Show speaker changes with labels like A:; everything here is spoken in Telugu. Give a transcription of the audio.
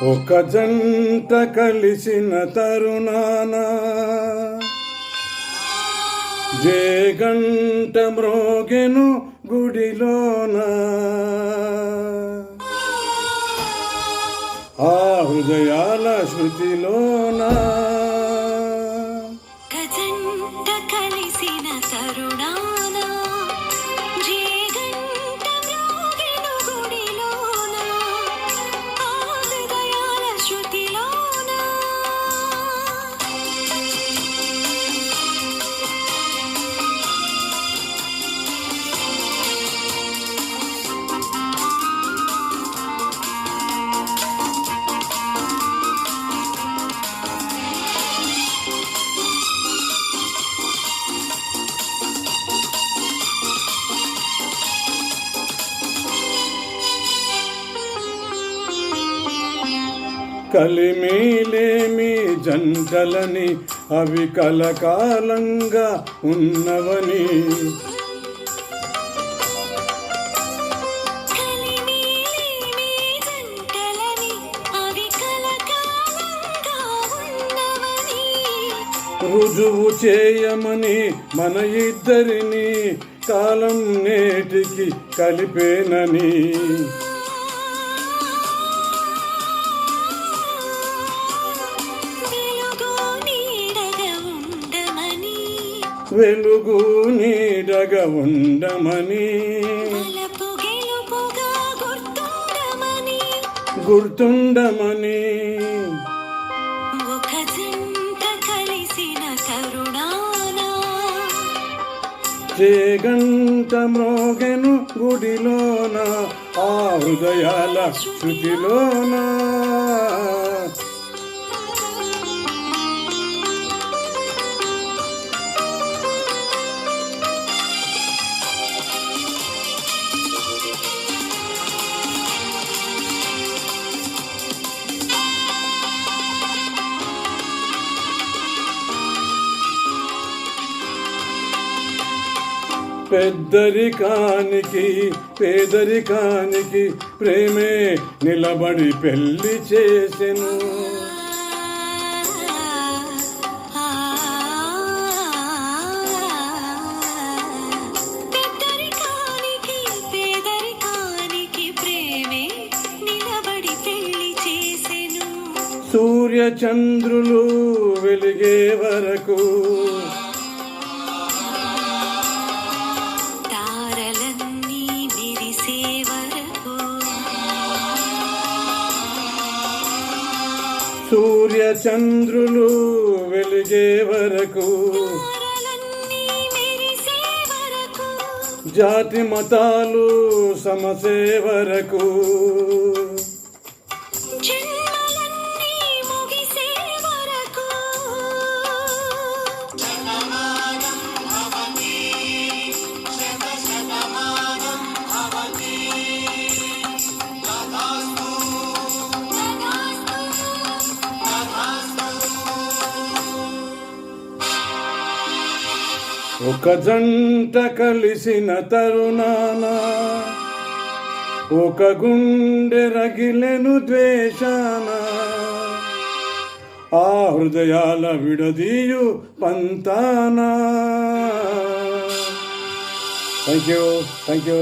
A: ఒక జంట కలిసిన తరుణాన జేగంట మ్రోగెను గుడిలోన ఆ హృదయాల శృతిలోన కలిమిలేమి జంటలని అవి కలకాలంగా ఉన్నవని రుజువు చేయమని మన ఇద్దరిని కాలం నేటికి కలిపేనని వెలుగు నీడగా ఉండమని గుర్తుండమని
B: ఒక జంట కలిసిన తరుణాన
A: జేగంట మ్రోగెను గుడిలోన ఆ హృదయాల శృతిలోన పెద్దరికానికి పేదరికానికి ప్రేమే నిలబడి పెళ్లి చేసెను సూర్య చంద్రులు వెలిగే వరకు సూర్య చంద్రులు వెలిగే వరకు జాతి మతాలు సమసే వరకు ఒక జంట కలిసిన తరుణాన ఒక గుండె రగిలెను ద్వేషాన ఆ హృదయాల విడదీయు పంతానా. Thank you.